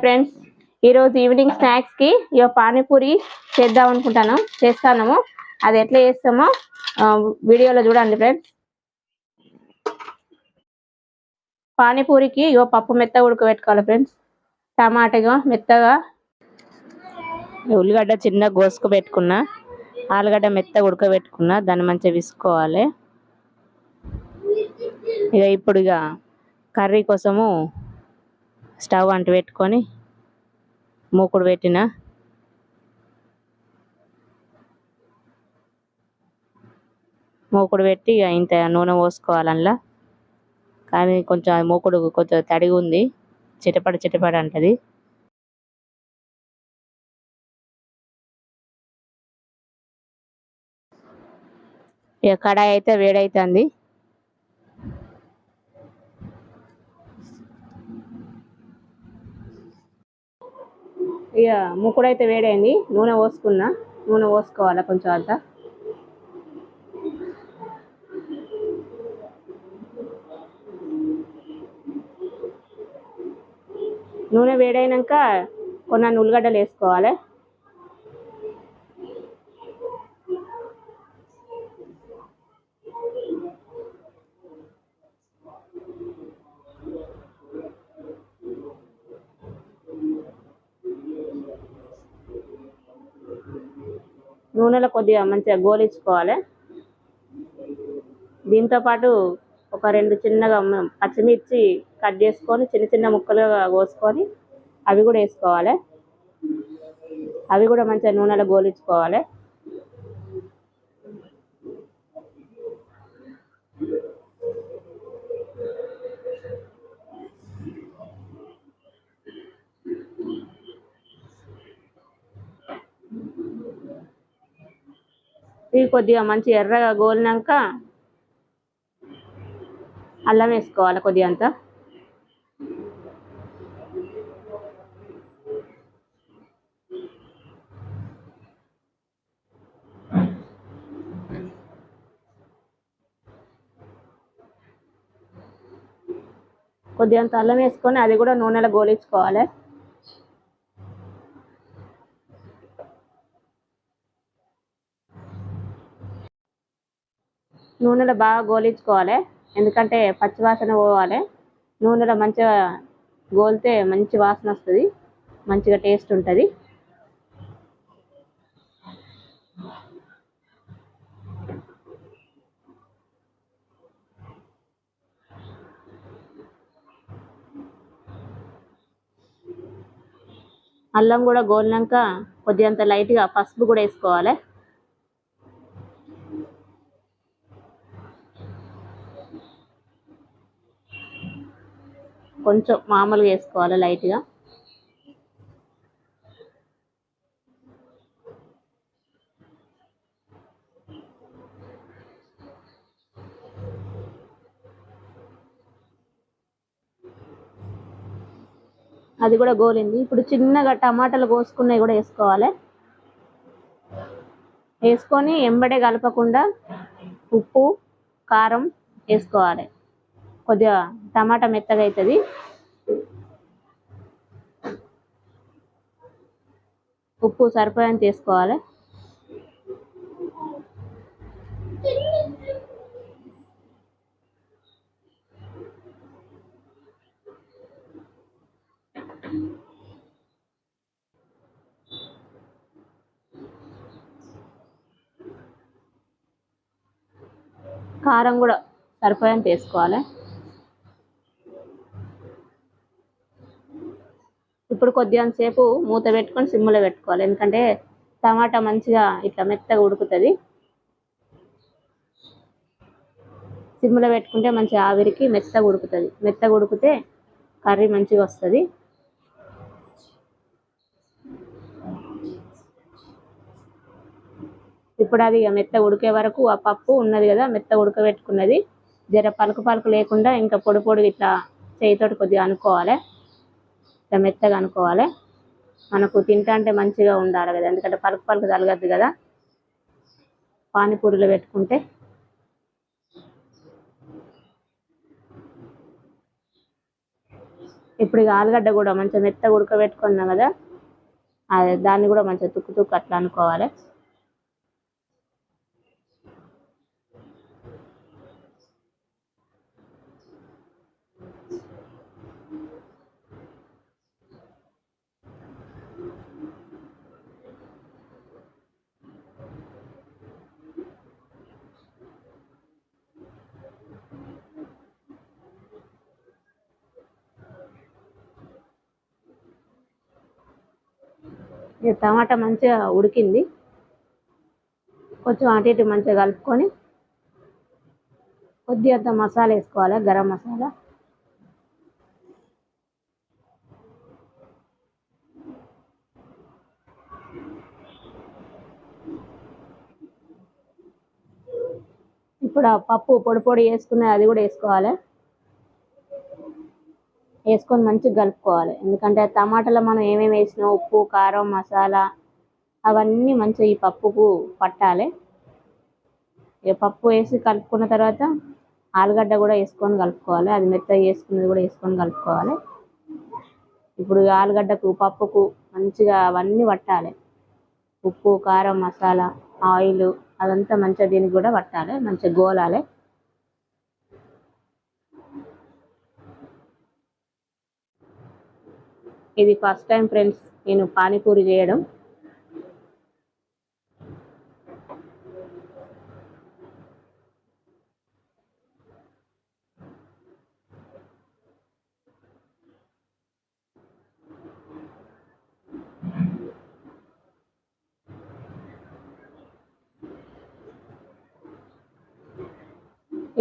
Friends, ఈరోజు evening స్నాక్స్కి panipuri చేస్తాము. అది ఎట్లా చేస్తామో వీడియోలో చూడండి ఫ్రెండ్స్. పానీపూరికి పప్పు మెత్తగా ఉడకబెట్టుకోవాలి ఫ్రెండ్స్. టమాటా మెత్తగా, ఉల్లిగడ్డ చిన్న గోసుకు పెట్టుకున్నా, ఆలుగడ్డ మెత్తగా ఉడకబెట్టుకున్నా, దాన్ని మంచిగా విసుకోవాలి. ఇప్పుడు కర్రీ కోసము స్టవ్ అంటు పెట్టుకొని మూకుడు పెట్టిన మూకుడు పెట్టి ఇంత నూనె పోసుకోవాలి. అందులో కానీ కొంచెం మూకుడు కొంచెం తడిగా ఉంది, చిటపడ అంటది. కడాయి అయితే వేడైతుంది. మూకుడు అయితే వేడైంది. నూనె పోసుకోవాలి కొంచెం అంతా. నూనె వేడైనాక కొన్ని ఉల్లిగడ్డలు వేసుకోవాలి. నూనెలో కొద్దిగా మంచిగా గోలించుకోవాలి. దీంతో పాటు ఒక 2 చిన్నగా పచ్చిమిర్చి కట్ చేసుకొని చిన్న ముక్కలుగా కోసుకొని అవి కూడా వేసుకోవాలి. అవి కూడా మంచిగా నూనెలో గోలించుకోవాలి. ఇవి కొద్దిగా మంచి ఎర్రగా గోలినాక అల్లం వేసుకోవాలి కొద్దిగా అంతా. కొద్దిగా అంత అల్లం వేసుకొని అది కూడా నూనెలో గోలించుకోవాలి. నూనెలో బాగా గోలించుకోవాలి, ఎందుకంటే పచ్చివాసన పోవాలి. నూనెలో మంచిగా గోలితే మంచి వాసన వస్తుంది, మంచిగా టేస్ట్ ఉంటుంది. అల్లం కూడా గోలినాక కొద్దిగంత లైట్గా పసుపు కూడా వేసుకోవాలి. కొంచెం మామూలుగా వేసుకోవాలి లైట్గా. అది కూడా గోలింది. ఇప్పుడు చిన్నగా టమాటాలు కోసుకున్నవి కూడా వేసుకోవాలి. వేసుకొని ఎంబడే కలపకుండా ఉప్పు కారం వేసుకోవాలి. కొద్దిగా టమాటా మెత్తగా అవుతుంది. ఉప్పు సరిపోయేంత వేసుకోవాలి. కారం కూడా సరిపోయేంత వేసుకోవాలి. ఇప్పుడు కొద్దిగంతసేపు మూత పెట్టుకొని సిమ్లో పెట్టుకోవాలి, ఎందుకంటే టమాటా మంచిగా ఇట్లా మెత్తగా ఉడుకుతుంది. సిమ్లో పెట్టుకుంటే మంచిగా ఆవిరికి మెత్తగా ఉడుకుతుంది. మెత్తగా ఉడికితే కర్రీ మంచిగా వస్తుంది. ఇప్పుడు అది మెత్తగా ఉడికే వరకు ఆ పప్పు ఉన్నది కదా మెత్తగా ఉడకబెట్టుకున్నది, జర పలుకు లేకుండా ఇంకా పొడి ఇట్లా చేయితోటి కొద్దిగా అనుకోవాలి. ఇట్లా మెత్తగా అనుకోవాలి. మనకు తింటే మంచిగా ఉండాలి కదా, ఎందుకంటే పలుకు తలగద్దు కదా పానీపూరిలో పెట్టుకుంటే. ఇప్పుడు ఇక ఆలుగడ్డ కూడా మంచిగా మెత్తగా ఉడకబెట్టుకున్నాం కదా, అదే దాన్ని కూడా మంచిగా తుక్కు తుక్కు అట్లా అనుకోవాలి. ఈ టమాటా మంచిగా ఉడికింది, కొంచెం అటు ఇటు మంచిగా కలుపుకొని కొద్దిగా మసాలా వేసుకోవాలి, గరం మసాలా. ఇప్పుడు ఆ పప్పు పొడి పొడి వేసుకున్నది అది కూడా వేసుకోవాలి. వేసుకొని మంచిగా కలుపుకోవాలి, ఎందుకంటే టమాటాలో మనం ఏమేమి వేసినాం, ఉప్పు కారం మసాలా అవన్నీ మంచిగా ఈ పప్పుకు పట్టాలి. ఇక పప్పు వేసి కలుపుకున్న తర్వాత ఆలుగడ్డ కూడా వేసుకొని కలుపుకోవాలి, అది మెత్తగా వేసుకున్నది కూడా వేసుకొని కలుపుకోవాలి. ఇప్పుడు ఆలుగడ్డకు పప్పుకు మంచిగా అవన్నీ పట్టాలి, ఉప్పు కారం మసాలా ఆయిల్ అదంతా మంచిగా దీనికి కూడా పట్టాలి, మంచిగా గోలాలి. ఇది ఫస్ట్ టైం ఫ్రెండ్స్ నేను పానీపూరి చేయడం.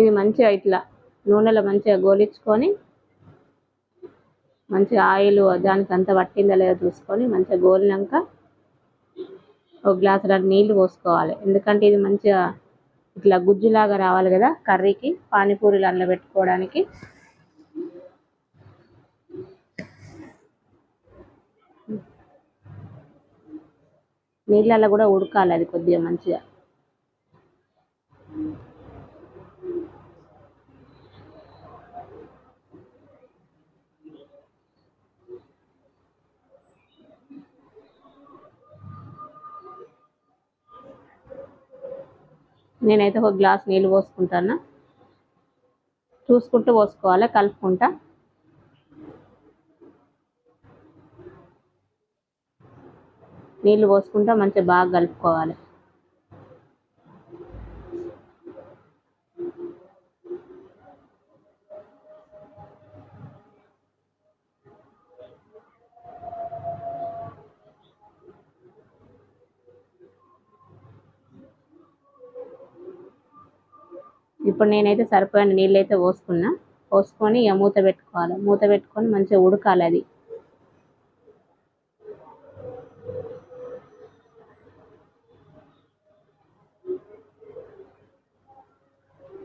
ఇది మంచిగా ఇట్లా నూనెలో మంచిగా గోలించుకొని మంచిగా ఆయిల్ దానికి అంతా పట్టిందా లేదో చూసుకొని మంచిగా గోలినాక ఒక గ్లాసుల నీళ్లు పోసుకోవాలి, ఎందుకంటే ఇది మంచిగా ఇట్లా గుజ్జులాగా రావాలి కదా కర్రీకి, పానీపూరీలు అందులో పెట్టుకోవడానికి. నీళ్ళల్లో కూడా ఉడకాలి అది కొద్దిగా మంచిగా. నేనైతే ఒక గ్లాస్ నీళ్ళు పోసుకుంటాను, చూసుకుంటూ పోసుకోవాలి కలుపుకుంటా. నీళ్ళు పోసుకుంటా మంచిగా బాగా కలుపుకోవాలి. ఇప్పుడు నేనైతే సరిపోయిన నీళ్ళు అయితే పోసుకున్నా, పోసుకొని ఇక మూత పెట్టుకోవాలి, మూత పెట్టుకొని మంచిగా ఉడకాలి అది.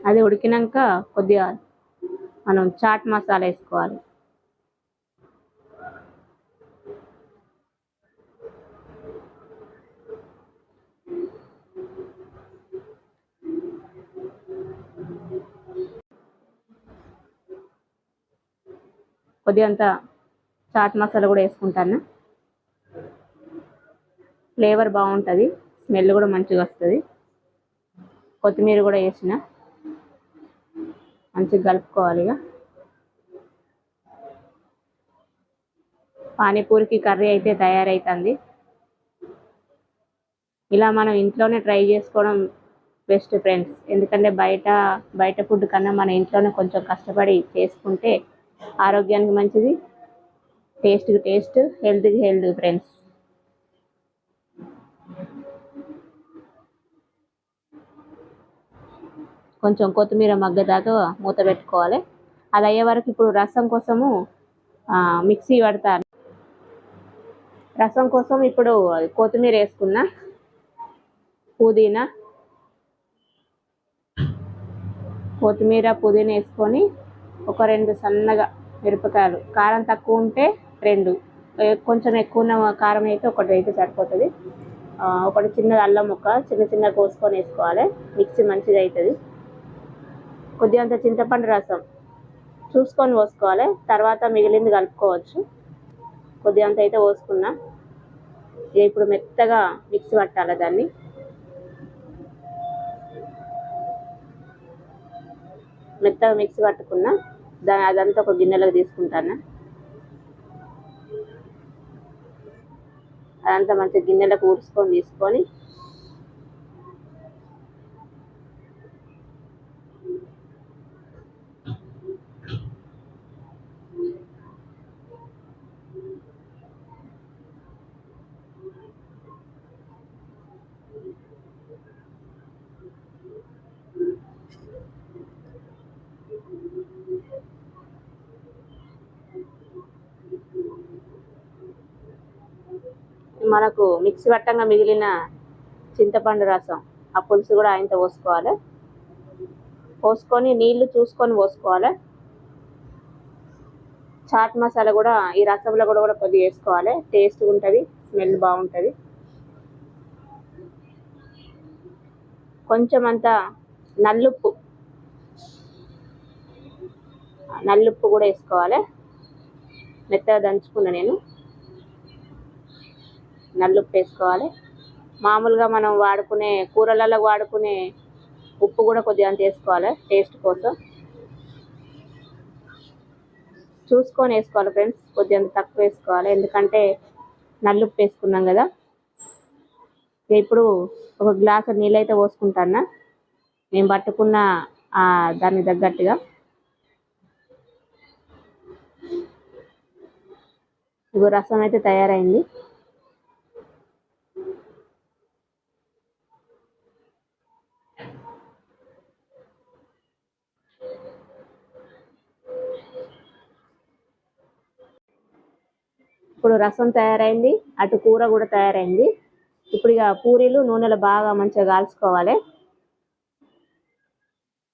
అది ఉడికినాక కొద్దిగా మనం చాట్ మసాలా వేసుకోవాలి. కొద్దిగా అంత చాట్ మసాలా కూడా వేసుకుంటాను, ఫ్లేవర్ బాగుంటుంది, స్మెల్ కూడా మంచిగా వస్తుంది. కొత్తిమీర కూడా వేసిన మంచిగా కలుపుకోవాలి. ఇక పానీపూరికి కర్రీ అయితే తయారైతుంది. ఇలా మనం ఇంట్లోనే ట్రై చేసుకోవడం బెస్ట్ ఫ్రెండ్స్, ఎందుకంటే బయట ఫుడ్ కన్నా మన ఇంట్లోనే కొంచెం కష్టపడి చేసుకుంటే ఆరోగ్యానికి మంచిది, టేస్ట్కి టేస్ట్, హెల్త్కి హెల్త్ ఫ్రెండ్స్. కొంచెం కొత్తిమీర మగ్గదాకా మూత పెట్టుకోవాలి. అది అయ్యే వరకు ఇప్పుడు రసం కోసము మిక్సీ పడతాను. రసం కోసం ఇప్పుడు కొత్తిమీర వేసుకున్నా, పుదీనా వేసుకొని ఒక 2 సన్నగా మిరపకాయలు, కారం తక్కువ ఉంటే 2, కొంచెం ఎక్కువ ఉన్న కారం అయితే ఒకటి అయితే సరిపోతుంది. ఒకటి చిన్నది అల్లం ముక్క చిన్న కోసుకొని వేసుకోవాలి, మిక్సీ మంచిగా అవుతుంది. కొద్దిగా అంత చింతపండు రసం చూసుకొని పోసుకోవాలి. తర్వాత మిగిలింది కలుపుకోవచ్చు. కొద్దిగా అంత అయితే పోసుకున్నా. ఇప్పుడు మెత్తగా మిక్సీ పట్టాలి దాన్ని. మెత్తగా మిక్సీ పట్టుకున్నా అదంతా ఒక గిన్నెలోకి తీసుకుంటాను. అదంతా మంచిగా గిన్నెలకు తీసుకొని మనకు మిక్సీ పట్టంగా మిగిలిన చింతపండు రసం ఆ పులుసు కూడా ఆయనతో పోసుకోవాలి. పోసుకొని నీళ్లు చూసుకొని పోసుకోవాలి. చాట్ మసాలా కూడా ఈ రసంలో కూడా కొద్దిగా వేసుకోవాలి. టేస్ట్గా ఉంటుంది, స్మెల్ బాగుంటుంది. కొంచెం అంత నల్లుప్పు కూడా వేసుకోవాలి. మెత్తగా దంచుకున్నా నేను. నల్లుప్పు వేసుకోవాలి. మామూలుగా మనం వాడుకునే కూరలలో వాడుకునే ఉప్పు కూడా కొద్దిగా అంత వేసుకోవాలి టేస్ట్ కోసం. చూసుకొని వేసుకోవాలి ఫ్రెండ్స్. కొద్దిగా అంత తక్కువ వేసుకోవాలి, ఎందుకంటే నల్లుప్పు వేసుకున్నాం కదా. ఇప్పుడు ఒక గ్లాసు నీళ్ళు అయితే పోసుకుంటాను నేను పట్టుకున్న దాన్ని తగ్గట్టుగా. ఇగో రసం అయితే తయారైంది. ఇప్పుడు రసం తయారైంది, అటు కూర కూడా తయారైంది. ఇప్పుడు ఇక పూరీలు నూనెలో బాగా మంచిగా కాల్చుకోవాలి.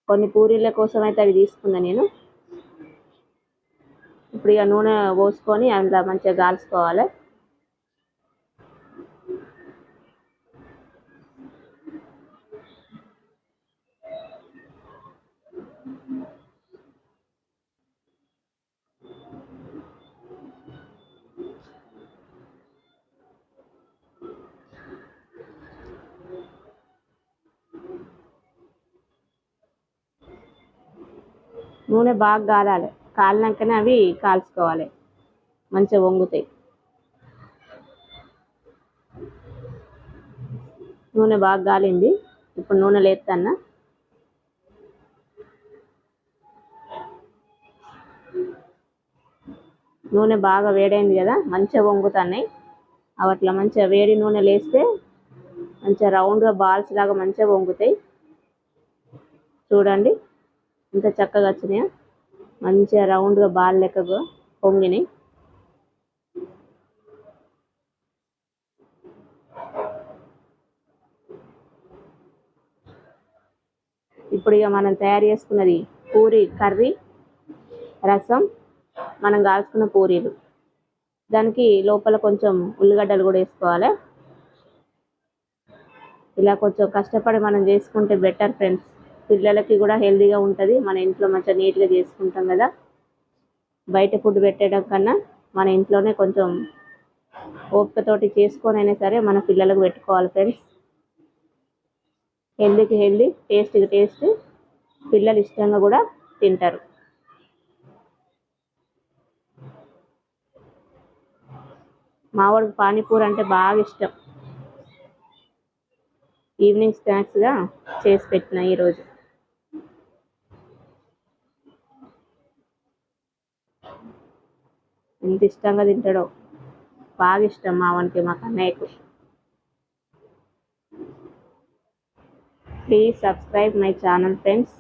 కొన్ని పూరీల కోసం అయితే అవి తీసుకున్నా నేను. ఇప్పుడు ఇక నూనె పోసుకొని అందులో మంచిగా కాల్చుకోవాలి. నూనె బాగా కాలాలి. కాలినాకనే అవి కాల్చుకోవాలి, మంచిగా వంగుతాయి. నూనె బాగా కాలింది. ఇప్పుడు నూనె లేస్తాను. నూనె బాగా వేడైంది కదా, మంచిగా వంగుతున్నాయి. అవి అట్లా మంచిగా వేడి నూనె లేస్తే మంచిగా రౌండ్గా బాల్స్ లాగా మంచిగా వంగుతాయి. చూడండి ఎంత చక్కగా వచ్చినాయో, మంచిగా రౌండ్గా బాల్ లెక్కగా పొంగినాయి. ఇప్పుడు ఇక మనం తయారు చేసుకున్నది పూరి కర్రీ, రసం, మనం కాల్చుకున్న పూరీలు. దానికి లోపల కొంచెం ఉల్లిగడ్డలు కూడా వేసుకోవాలి. ఇలా కొంచెం కష్టపడి మనం చేసుకుంటే బెటర్ ఫ్రెండ్స్. పిల్లలకి కూడా హెల్తీగా ఉంటుంది. మన ఇంట్లో మంచిగా నీట్గా చేసుకుంటాం కదా. బయట ఫుడ్ పెట్టడం కన్నా మన ఇంట్లోనే కొంచెం ఓపికతోటి చేసుకొని అయినా సరే మన పిల్లలకు పెట్టుకోవాలి ఫ్రెండ్స్. హెల్తీకి హెల్తీ, టేస్ట్కి టేస్ట్, పిల్లలు ఇష్టంగా కూడా తింటారు. మావాడికి పానీపూరి అంటే బాగా ఇష్టం. ఈవినింగ్ స్నాక్స్గా చేసి పెట్టిన ఈరోజు. ఎంత ఇష్టంగా తింటాడో, బాగా ఇష్టం మావానికి, మా కన్నయ్యకు. Please subscribe my channel friends.